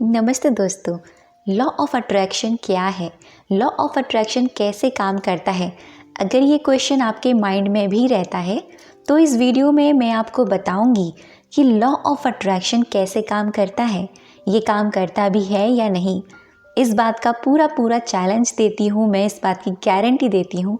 नमस्ते दोस्तों। Law of attraction क्या है? लॉ ऑफ अट्रैक्शन कैसे काम करता है? अगर ये क्वेश्चन आपके माइंड में भी रहता है तो इस वीडियो में मैं आपको बताऊंगी कि लॉ ऑफ अट्रैक्शन कैसे काम करता है, ये काम करता भी है या नहीं। इस बात का पूरा चैलेंज देती हूँ, मैं इस बात की गारंटी देती हूँ।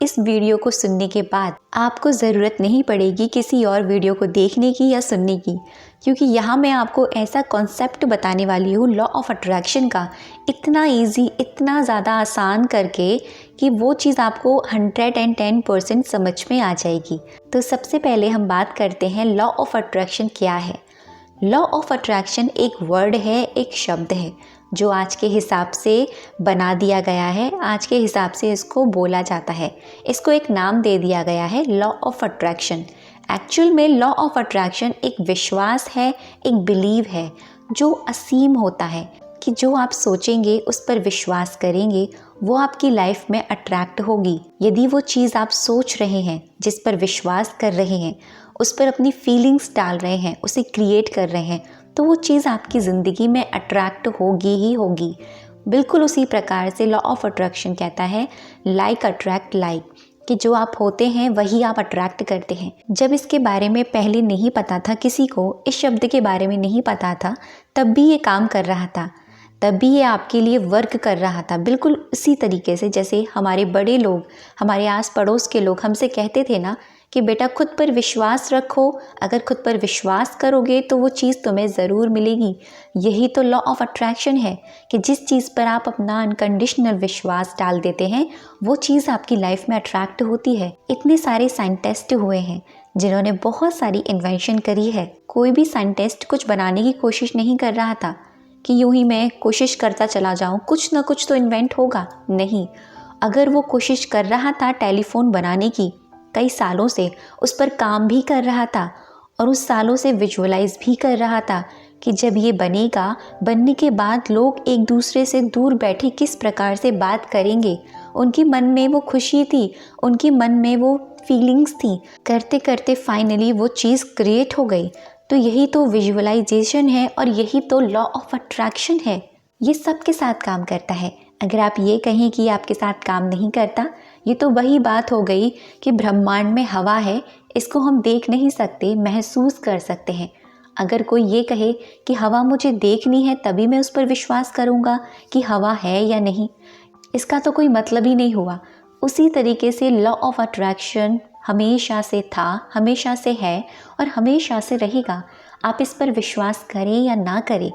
इस वीडियो को सुनने के बाद आपको ज़रूरत नहीं पड़ेगी किसी और वीडियो को देखने की या सुनने की, क्योंकि यहाँ मैं आपको ऐसा कॉन्सेप्ट बताने वाली हूँ लॉ ऑफ अट्रैक्शन का, इतना इजी, इतना ज़्यादा आसान करके कि वो चीज़ आपको 110% समझ में आ जाएगी। तो सबसे पहले हम बात करते हैं लॉ ऑफ अट्रैक्शन क्या है। लॉ ऑफ अट्रैक्शन एक वर्ड है, एक शब्द है जो आज के हिसाब से बना दिया गया है, आज के हिसाब से इसको बोला जाता है, इसको एक नाम दे दिया गया है लॉ ऑफ अट्रैक्शन। एक्चुअल में लॉ ऑफ अट्रैक्शन एक विश्वास है, एक बिलीव है जो असीम होता है कि जो आप सोचेंगे, उस पर विश्वास करेंगे, वो आपकी लाइफ में अट्रैक्ट होगी। यदि वो चीज़ आप सोच रहे हैं, जिस पर विश्वास कर रहे हैं, उस पर अपनी फीलिंग्स डाल रहे हैं, उसे क्रिएट कर रहे हैं, तो वो चीज़ आपकी ज़िंदगी में अट्रैक्ट होगी ही होगी। बिल्कुल उसी प्रकार से लॉ ऑफ अट्रैक्शन कहता है लाइक अट्रैक्ट लाइक, कि जो आप होते हैं वही आप अट्रैक्ट करते हैं। जब इसके बारे में पहले नहीं पता था, किसी को इस शब्द के बारे में नहीं पता था, तब भी ये काम कर रहा था, तब भी ये आपके लिए वर्क कर रहा था। बिल्कुल उसी तरीके से जैसे हमारे बड़े लोग, हमारे आस पड़ोस के लोग हमसे कहते थे ना कि बेटा खुद पर विश्वास रखो, अगर खुद पर विश्वास करोगे तो वो चीज़ तुम्हें ज़रूर मिलेगी। यही तो लॉ ऑफ अट्रैक्शन है कि जिस चीज़ पर आप अपना अनकंडीशनल विश्वास डाल देते हैं, वो चीज़ आपकी लाइफ में अट्रैक्ट होती है। इतने सारे साइंटिस्ट हुए हैं जिन्होंने बहुत सारी इन्वेंशन करी है। कोई भी साइंटिस्ट कुछ बनाने की कोशिश नहीं कर रहा था कि यूं ही मैं कोशिश करता चला जाऊं, कुछ ना कुछ तो इन्वेंट होगा। नहीं, अगर वो कोशिश कर रहा था टेलीफोन बनाने की, कई सालों से उस पर काम भी कर रहा था और उस सालों से विजुअलाइज भी कर रहा था कि जब ये बनेगा, बनने के बाद लोग एक दूसरे से दूर बैठे किस प्रकार से बात करेंगे। उनके मन में वो खुशी थी, उनके मन में वो फीलिंग्स थी। करते करते फाइनली वो चीज़ क्रिएट हो गई। तो यही तो विजुअलाइजेशन है और यही तो लॉ ऑफ अट्रैक्शन है। ये सबके साथ काम करता है। अगर आप ये कहें कि आपके साथ काम नहीं करता, ये तो वही बात हो गई कि ब्रह्मांड में हवा है, इसको हम देख नहीं सकते, महसूस कर सकते हैं। अगर कोई ये कहे कि हवा मुझे देखनी है तभी मैं उस पर विश्वास करूँगा कि हवा है या नहीं, इसका तो कोई मतलब ही नहीं हुआ। उसी तरीके से लॉ ऑफ अट्रैक्शन हमेशा से था, हमेशा से है और हमेशा से रहेगा। आप इस पर विश्वास करें या ना करें,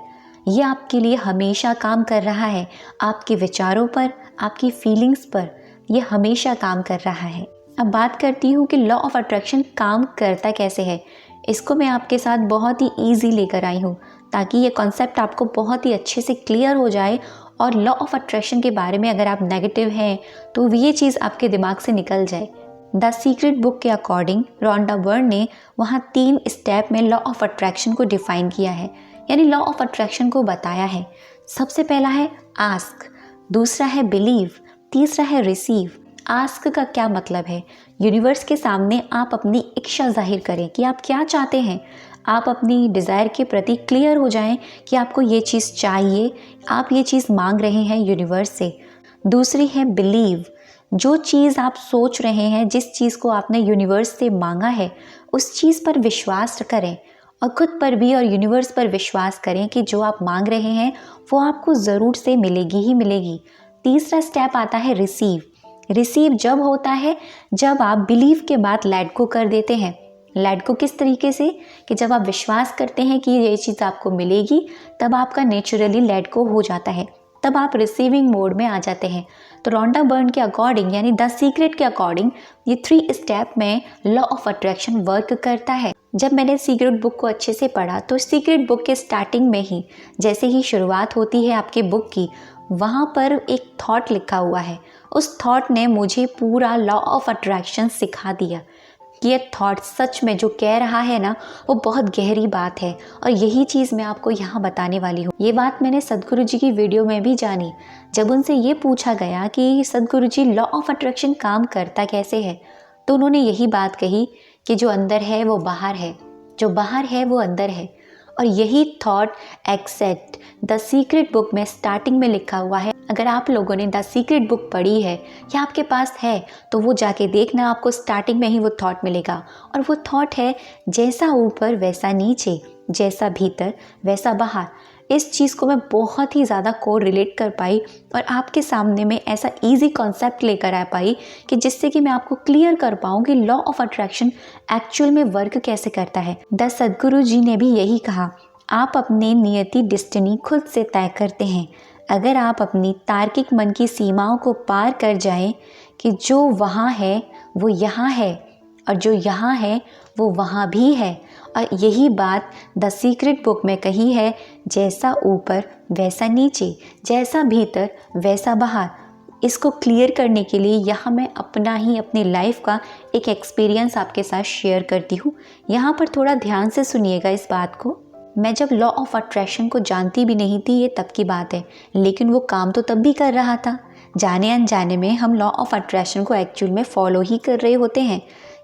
ये आपके लिए हमेशा काम कर रहा है। आपके विचारों पर, आपकी फीलिंग्स पर ये हमेशा काम कर रहा है। अब बात करती हूँ कि लॉ ऑफ अट्रैक्शन काम करता कैसे है। इसको मैं आपके साथ बहुत ही ईजी लेकर आई हूँ ताकि ये कॉन्सेप्ट आपको बहुत ही अच्छे से क्लियर हो जाए और लॉ ऑफ अट्रैक्शन के बारे में अगर आप नेगेटिव हैं तो ये चीज़ आपके दिमाग से निकल जाए। द सीक्रेट बुक के अकॉर्डिंग रॉन्डा बर्न ने वहाँ 3 स्टेप में लॉ ऑफ अट्रैक्शन को डिफाइन किया है, यानी लॉ ऑफ अट्रैक्शन को बताया है। सबसे पहला है आस्क, दूसरा है बिलीव, तीसरा है रिसीव। आस्क का क्या मतलब है? यूनिवर्स के सामने आप अपनी इच्छा जाहिर करें कि आप क्या चाहते हैं। आप अपनी डिज़ायर के प्रति क्लियर हो जाएं कि आपको ये चीज़ चाहिए, आप ये चीज़ मांग रहे हैं यूनिवर्स से। दूसरी है बिलीव, जो चीज़ आप सोच रहे हैं, जिस चीज़ को आपने यूनिवर्स से मांगा है, उस चीज़ पर विश्वास करें और खुद पर भी और यूनिवर्स पर विश्वास करें कि जो आप मांग रहे हैं वो आपको ज़रूर से मिलेगी ही मिलेगी। तीसरा स्टेप आता है रिसीव। रिसीव जब होता है जब आप बिलीव के बाद लेट गो कर देते हैं। लेट गो किस तरीके से कि जब आप विश्वास करते हैं कि ये चीज़ आपको मिलेगी, तब आपका नेचुरली लेट गो हो जाता है, तब आप रिसीविंग मोड में आ जाते हैं। तो रॉन्डा बर्न के अकॉर्डिंग, यानी द सीक्रेट के अकॉर्डिंग, ये 3 स्टेप में लॉ ऑफ अट्रैक्शन वर्क करता है। जब मैंने सीक्रेट बुक को अच्छे से पढ़ा तो सीक्रेट बुक के स्टार्टिंग में ही, जैसे ही शुरुआत होती है आपके बुक की, वहाँ पर एक थॉट लिखा हुआ है। उस थॉट ने मुझे पूरा लॉ ऑफ अट्रैक्शन सिखा दिया कि ये थॉट सच में जो कह रहा है ना, वो बहुत गहरी बात है। और यही चीज़ मैं आपको यहाँ बताने वाली हूँ। ये बात मैंने सदगुरु जी की वीडियो में भी जानी। जब उनसे ये पूछा गया कि सदगुरु जी लॉ ऑफ अट्रैक्शन काम करता कैसे है, तो उन्होंने यही बात कही कि जो अंदर है वो बाहर है, जो बाहर है वो अंदर है। और यही thought except the secret book में स्टार्टिंग में लिखा हुआ है। अगर आप लोगों ने द सीक्रेट बुक पढ़ी है या आपके पास है तो वो जाके देखना, आपको स्टार्टिंग में ही वो थॉट मिलेगा। और वो थॉट है जैसा ऊपर वैसा नीचे, जैसा भीतर वैसा बाहर। इस चीज़ को मैं बहुत ही ज़्यादा को रिलेट कर पाई और आपके सामने में ऐसा इजी कॉन्सेप्ट लेकर आ पाई कि जिससे कि मैं आपको क्लियर कर पाऊँ कि लॉ ऑफ अट्रैक्शन एक्चुअल में वर्क कैसे करता है। द सद्गुरु जी ने भी यही कहा, आप अपनी नियति डिस्टिनी खुद से तय करते हैं। अगर आप अपनी तार्किक मन की सीमाओं को पार कर जाएं कि जो वहाँ है वो यहाँ है और जो यहाँ है वो वहाँ भी है, और यही बात द सीक्रेट बुक में कही है, जैसा ऊपर वैसा नीचे, जैसा भीतर वैसा बाहर। इसको क्लियर करने के लिए यहाँ मैं अपनी लाइफ का एक एक्सपीरियंस आपके साथ शेयर करती हूँ। यहाँ पर थोड़ा ध्यान से सुनिएगा इस बात को। मैं जब लॉ ऑफ अट्रैक्शन को जानती भी नहीं थी, ये तब की बात है, लेकिन वो काम तो तब भी कर रहा था। जाने अनजाने में हम लॉ ऑफ अट्रैक्शन को एक्चुअल में फॉलो ही कर रहे होते हैं।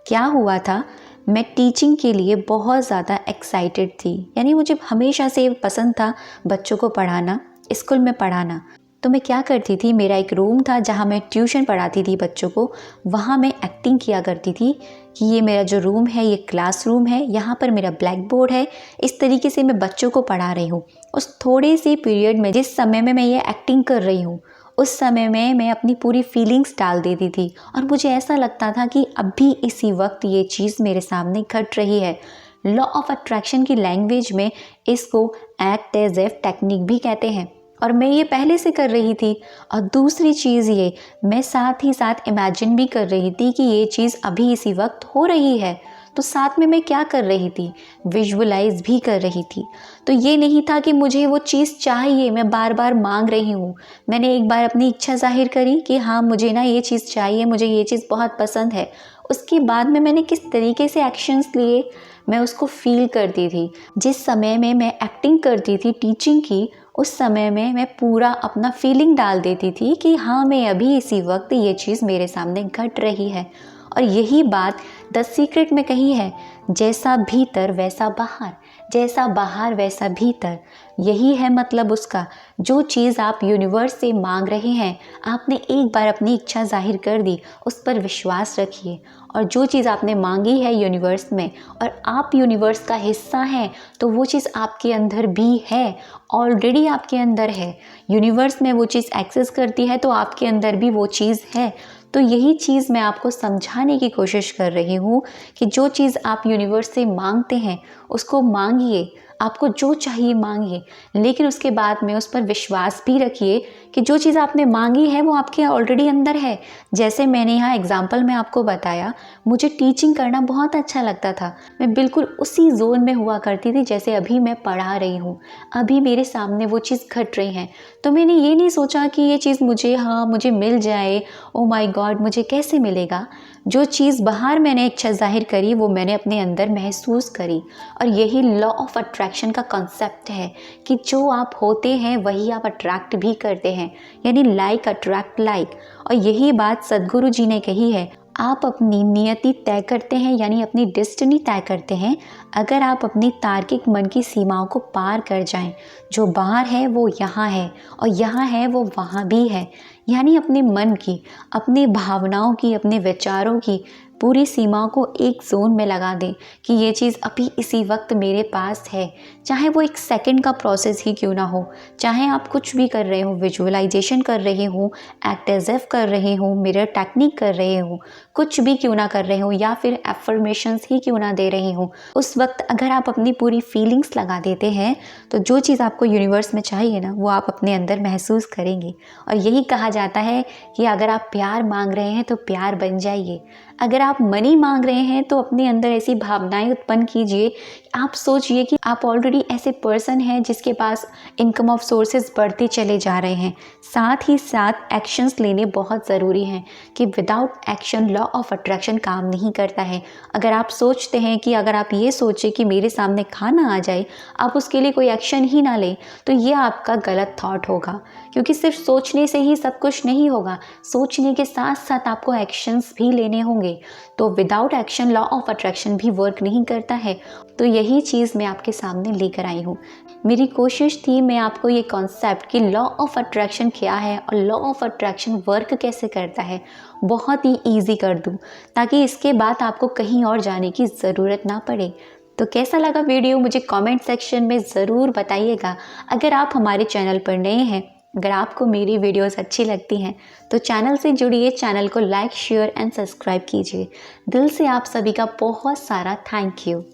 क्या हुआ था, मैं टीचिंग के लिए बहुत ज़्यादा एक्साइटेड थी, यानी मुझे हमेशा से पसंद था बच्चों को पढ़ाना, स्कूल में पढ़ाना। तो मैं क्या करती थी, मेरा एक रूम था जहाँ मैं ट्यूशन पढ़ाती थी बच्चों को। वहाँ मैं एक्टिंग किया करती थी कि ये मेरा जो रूम है ये क्लासरूम है, यहाँ पर मेरा ब्लैक बोर्ड है, इस तरीके से मैं बच्चों को पढ़ा रही हूँ। उस थोड़े से पीरियड में, जिस समय में मैं ये एक्टिंग कर रही हूँ, उस समय में मैं अपनी पूरी फीलिंग्स डाल देती थी और मुझे ऐसा लगता था कि अभी इसी वक्त ये चीज़ मेरे सामने घट रही है। लॉ ऑफ अट्रैक्शन की लैंग्वेज में इसको एक्ट एज इफ टेक्निक भी कहते हैं, और मैं ये पहले से कर रही थी। और दूसरी चीज़ ये, मैं साथ ही साथ इमेजिन भी कर रही थी कि ये चीज़ अभी इसी वक्त हो रही है। तो साथ में मैं क्या कर रही थी, विजुअलाइज भी कर रही थी। तो ये नहीं था कि मुझे वो चीज़ चाहिए, मैं बार बार मांग रही हूँ। मैंने एक बार अपनी इच्छा जाहिर करी कि हाँ मुझे ना ये चीज़ चाहिए, मुझे ये चीज़ बहुत पसंद है। उसके बाद में मैंने किस तरीके से एक्शंस लिए, मैं उसको फील करती थी। जिस समय में मैं एक्टिंग करती थी टीचिंग की, उस समय में मैं पूरा अपना फीलिंग डाल देती थी कि हाँ मैं अभी इसी वक्त ये चीज़ मेरे सामने घट रही है। और यही बात द सीक्रेट में कही है, जैसा भीतर वैसा बाहर, जैसा बाहर वैसा भीतर। यही है मतलब उसका। जो चीज़ आप यूनिवर्स से मांग रहे हैं, आपने एक बार अपनी इच्छा जाहिर कर दी, उस पर विश्वास रखिए। और जो चीज़ आपने मांगी है यूनिवर्स में, और आप यूनिवर्स का हिस्सा हैं, तो वो चीज़ आपके अंदर भी है, ऑलरेडी आपके अंदर है। यूनिवर्स में वो चीज़ एक्सेस करती है तो आपके अंदर भी वो चीज़ है। तो यही चीज़ मैं आपको समझाने की कोशिश कर रही हूँ कि जो चीज़ आप यूनिवर्स से मांगते हैं उसको मांगिए, आपको जो चाहिए मांगिए, लेकिन उसके बाद में उस पर विश्वास भी रखिए कि जो चीज़ आपने मांगी है वो आपके ऑलरेडी अंदर है। जैसे मैंने यहाँ एग्जांपल में आपको बताया, मुझे टीचिंग करना बहुत अच्छा लगता था। मैं बिल्कुल उसी जोन में हुआ करती थी जैसे अभी मैं पढ़ा रही हूँ, अभी मेरे सामने वो चीज़ घट रही है। तो मैंने ये नहीं सोचा कि ये चीज़ मुझे मिल जाए, ओ माय गॉड मुझे कैसे मिलेगा। जो चीज़ बाहर मैंने इच्छा जाहिर करी वो मैंने अपने अंदर महसूस करी। और यही लॉ ऑफ अट्रैक्शन का कॉन्सेप्ट है कि जो आप होते हैं वही आप अट्रैक्ट भी करते हैं, यानी लाइक अट्रैक्ट लाइक। और यही बात सद्गुरु जी ने कही है, आप अपनी नियति तय करते हैं, यानी अपनी डेस्टिनी तय करते हैं अगर आप अपनी तार्किक मन की सीमाओं को पार कर जाएं। जो बाहर है वो यहाँ है और यहाँ है वो वहाँ भी है, यानी अपने मन की, अपनी भावनाओं की, अपने विचारों की पूरी सीमाओं को एक जोन में लगा दें कि ये चीज़ अभी इसी वक्त मेरे पास है। चाहे वो एक सेकंड का प्रोसेस ही क्यों ना हो, चाहे आप कुछ भी कर रहे हो, विजुअलाइजेशन कर रहे हो, एक्ट एज इफ कर रहे हो, मिरर टेक्निक कर रहे हो, कुछ भी क्यों ना कर रहे हो, या फिर एफर्मेशंस ही क्यों ना दे रहे हो, उस वक्त अगर आप अपनी पूरी फीलिंग्स लगा देते हैं तो जो चीज़ आपको यूनिवर्स में चाहिए ना वो आप अपने अंदर महसूस करेंगे। और यही कहा जाता है कि अगर आप प्यार मांग रहे हैं तो प्यार बन जाइए। अगर आप मनी मांग रहे हैं तो अपने अंदर ऐसी भावनाएं उत्पन्न कीजिए, आप सोचिए कि आप ऑलरेडी ऐसे पर्सन हैं जिसके पास इनकम ऑफ सोर्सेज बढ़ते चले जा रहे हैं। साथ ही साथ एक्शंस लेने बहुत ज़रूरी हैं कि without action law of attraction काम नहीं करता है। अगर आप सोचते हैं कि अगर आप ये सोचें कि मेरे सामने खाना आ जाए, आप उसके लिए कोई एक्शन ही ना लें, तो ये आपका गलत थॉट होगा, क्योंकि सिर्फ सोचने से ही सब कुछ नहीं होगा, सोचने के साथ साथ आपको एक्शंस भी लेने होंगे। तो without action law of attraction भी वर्क नहीं करता है। तो यही चीज़ मैं आपके सामने लेकर आई हूँ। मेरी कोशिश थी मैं आपको ये कॉन्सेप्ट कि लॉ ऑफ अट्रैक्शन क्या है और लॉ ऑफ अट्रैक्शन वर्क कैसे करता है बहुत ही ईजी कर दूँ, ताकि इसके बाद आपको कहीं और जाने की ज़रूरत ना पड़े। तो कैसा लगा वीडियो मुझे कमेंट सेक्शन में ज़रूर बताइएगा। अगर आप हमारे चैनल पर नए हैं, अगर आपको मेरी वीडियोस अच्छी लगती हैं तो चैनल से जुड़िए, चैनल को लाइक शेयर एंड सब्सक्राइब कीजिए। दिल से आप सभी का बहुत सारा थैंक यू।